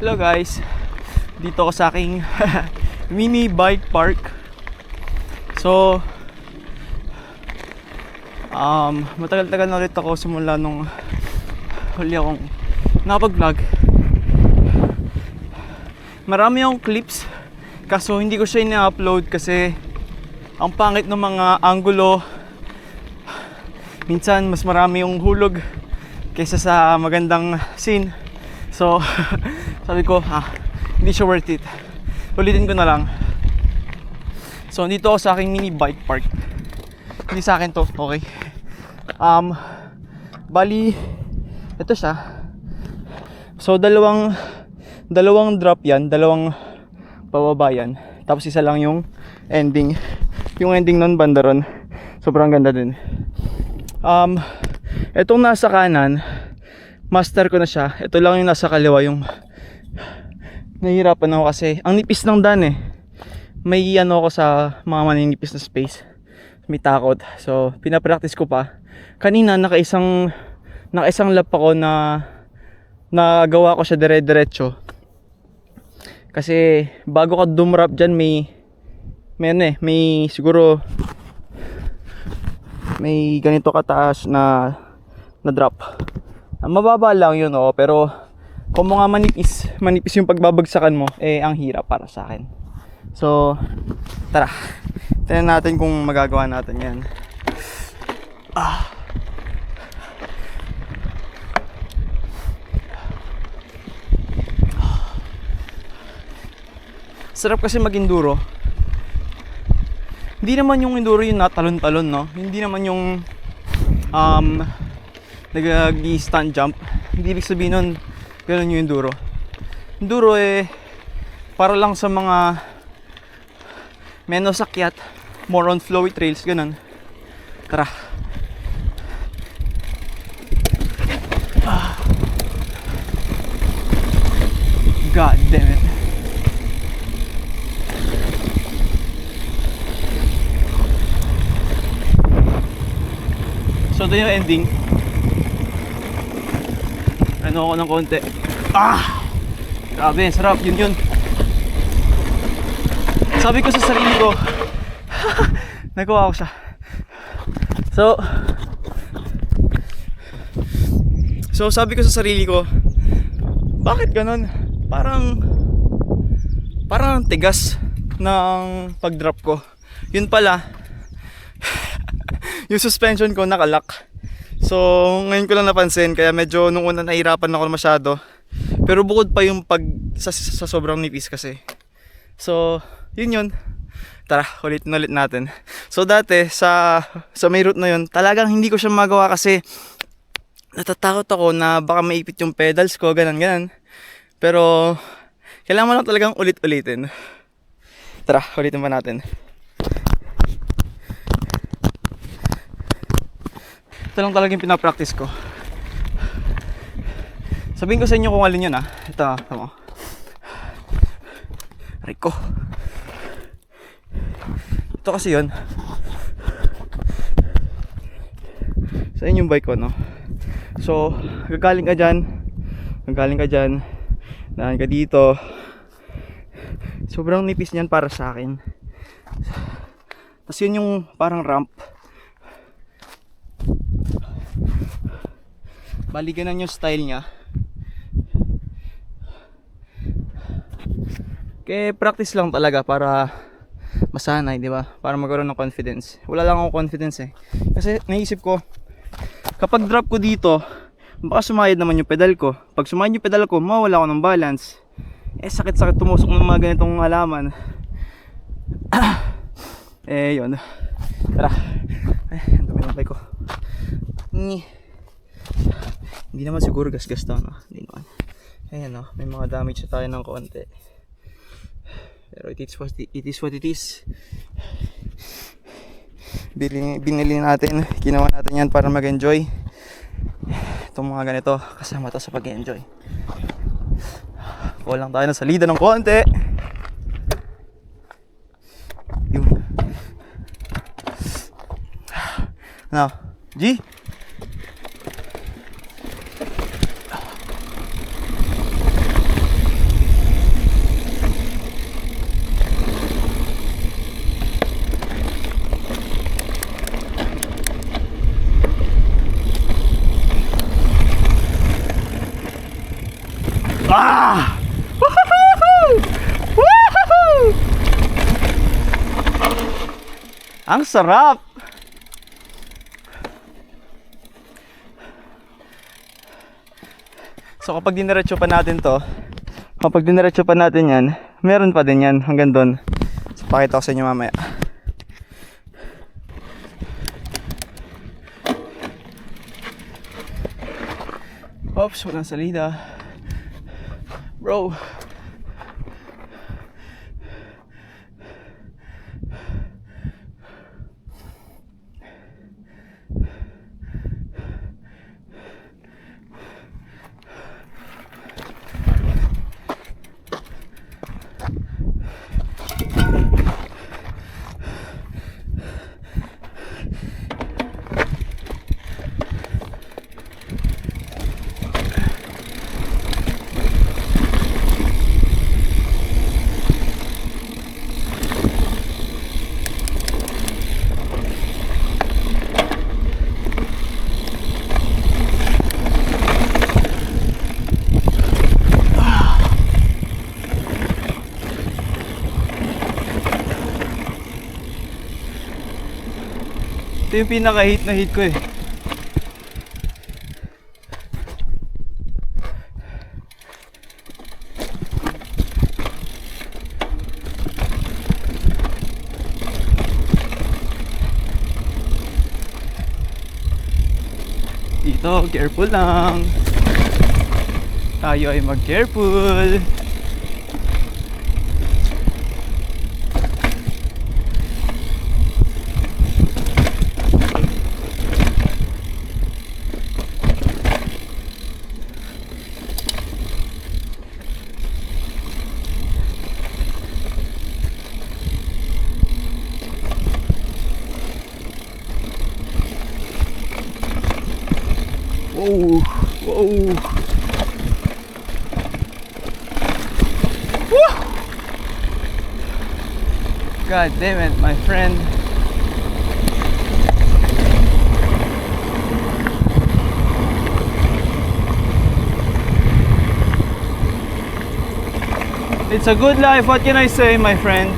Hello guys, dito ako sa aking mini bike park. So matagal-tagal na ulit ako simula nung huli akong nakapag-vlog. Marami akong clips kaso hindi ko siya ina-upload kasi ang pangit ng mga angulo. Minsan mas marami yung hulog kaysa sa magandang scene. So sabi ko hindi siya worth it, ulitin ko na lang. So dito ako sa aking mini bike park. Hindi sa akin to, okay. Bali ito siya. So dalawang drop yan, dalawang pababa yan, tapos isa lang yung ending. Yung ending nun banda ron, sobrang ganda din. Etong nasa kanan master ko na siya. Ito lang yung nasa kaliwa, yung nahihirapan ako kasi ang nipis ng daan eh. May ano ako sa mga maninipis na space, may takot. So pinapractice ko pa. Kanina nakaisang lap ako na nagawa ko siya dire-diretso. Kasi bago ka dumrap dyan may siguro may ganito kataas na drop. Mababa lang yun, pero kung mga manipis yung pagbabagsakan mo, ang hirap para sa akin. So tara, tingnan natin kung magagawa natin yan. Sarap kasi mag-enduro. Hindi naman yung enduro yung natalon-talon, no? Hindi naman yung nag-stand jump. Hindi ibig sabihin nun ganun yung enduro. Enduro para lang sa mga menos akyat, more on flowy trails, ganun. Tara. God damn it. So ito yung ending. Ano ako ng konti. Grabe, sarap. Yun. Sabi ko sa sarili ko, nagawa ko siya. So sabi ko sa sarili ko, bakit ganun? Parang tigas ng pag-drop ko. Yun pala, yung suspension ko nakalock. So ngayon ko lang napansin, kaya medyo nung una nahirapan ako masyado. Pero bukod pa yung sa sobrang nipis kasi. So yun. Tara, ulitin natin. So dati sa may route na yun, talagang hindi ko siya magawa kasi natatakot ako na baka maipit yung pedals ko, ganun. Pero kailangan mo lang talagang ulitin. Tara, ulitin pa natin. Ito lang talaga yung pinapractice ko. Sabihin ko sa inyo kung alin yun. Ito mo. Rico. Ito kasi yun. Sa inyong bike ko, no? So gagaling ka dyan, daan ka dito. Sobrang nipis niyan para sa akin. Tapos yun yung parang ramp. Bali ganun yung style niya. Kaya practice lang talaga para masanay, di ba? Para magkaroon ng confidence. Wala lang akong confidence kasi naisip ko, kapag drop ko dito, baka sumayad naman yung pedal ko. Pag sumayad yung pedal ko, mawala ako ng balance. Sakit-sakit tumusok ng mga ganitong halaman. Yun. Tara. Ang dumi ng bike ko. Hindi naman siguro gas-gas to, no? Hindi naman. Ayan, no? May mga damage tayo ng konti. Pero it is what it is. Binili natin, ginawa natin yan para mag-enjoy. Itong mga ganito, kasama to sa pag-enjoy. Kulang tayo na salida ng konti. Yun. Now, G? Ang sarap! So kapag diniretso pa natin yan, meron pa din yan hanggang doon. So pakita ko sa inyo mamaya. Oops, walang salida. Bro. Ito yung pinaka-hit na hit ko eh. Dito, careful lang. Tayo ay mag-careful. Whoa, whoa. Woo! God damn it, my friend. It's a good life, what can I say, my friend?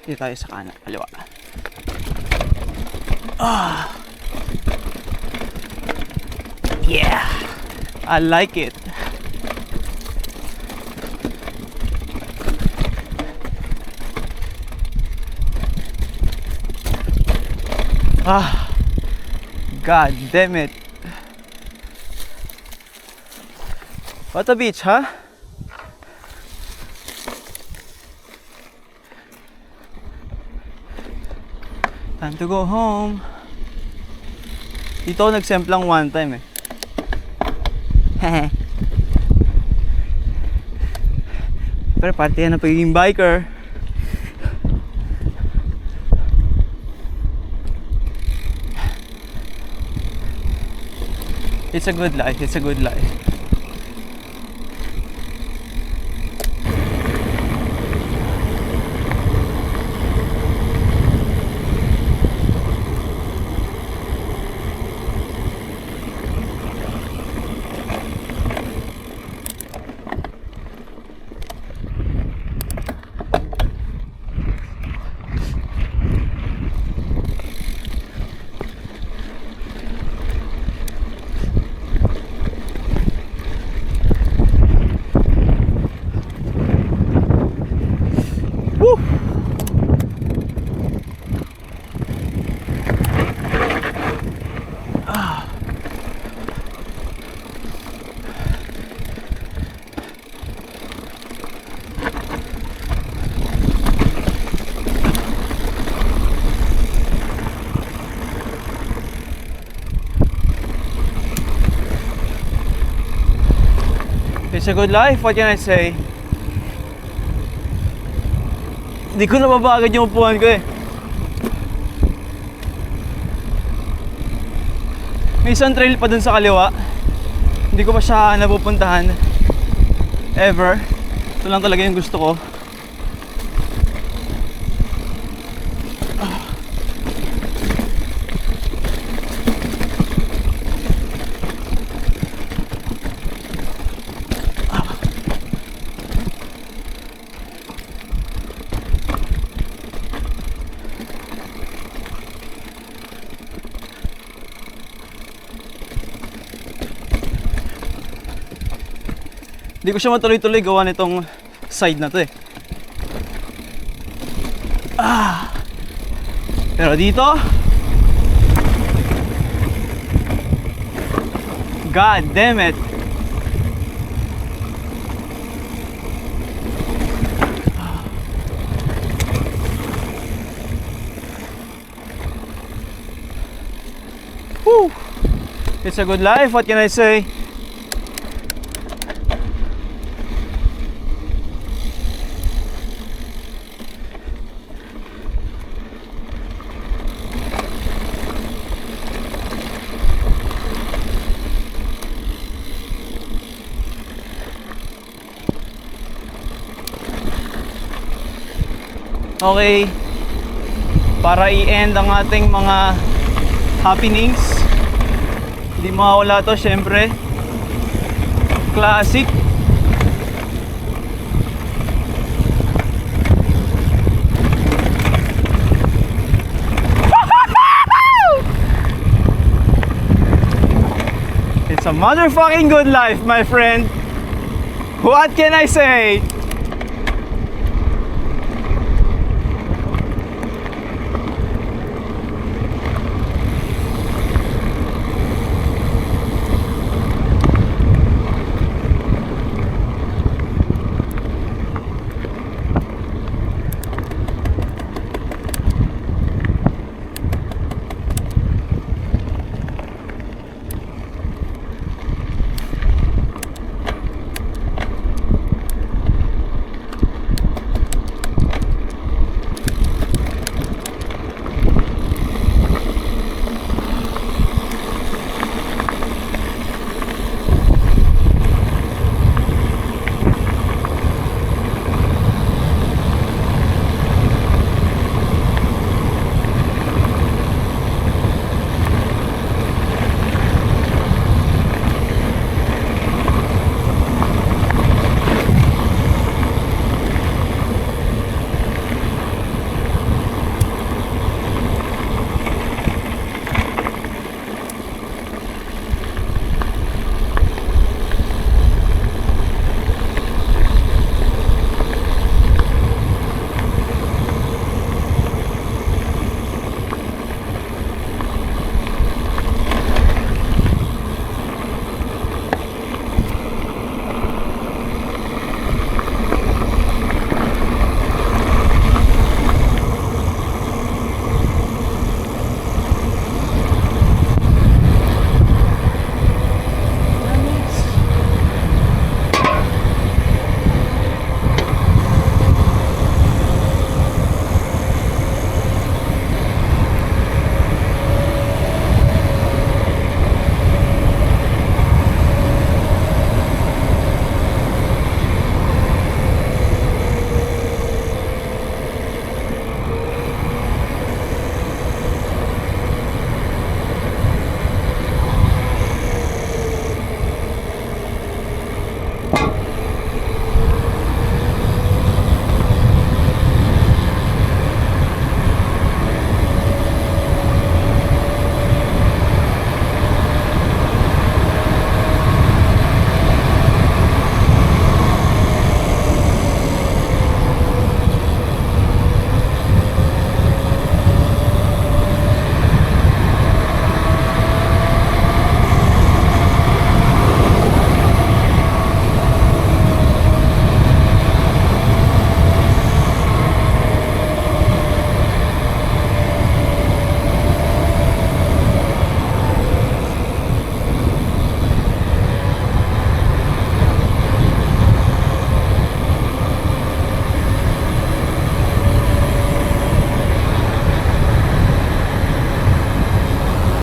Dito tayo sa kanan, kaliwa. Yeah, I like it. God damn it. What a beach, huh? Time to go home. Dito ako nagsemplang one time eh. Pero parte yan ng pagiging biker. It's a good life, it's a good life. It's a good life, what can I say? Hindi ko nababagad yung upuan ko eh. May isang trail pa dun sa kaliwa. Hindi ko pa siya napupuntahan ever. Ito lang talaga yung gusto ko. Hindi ko siya matuloy-tuloy gawa nitong side na to eh. Pero dito, God damn it. Woo! It's a good life, what can I say? Okay, para i-end ang ating mga happenings, hindi mawawala to syempre, classic. It's a motherfucking good life, my friend. What can I say?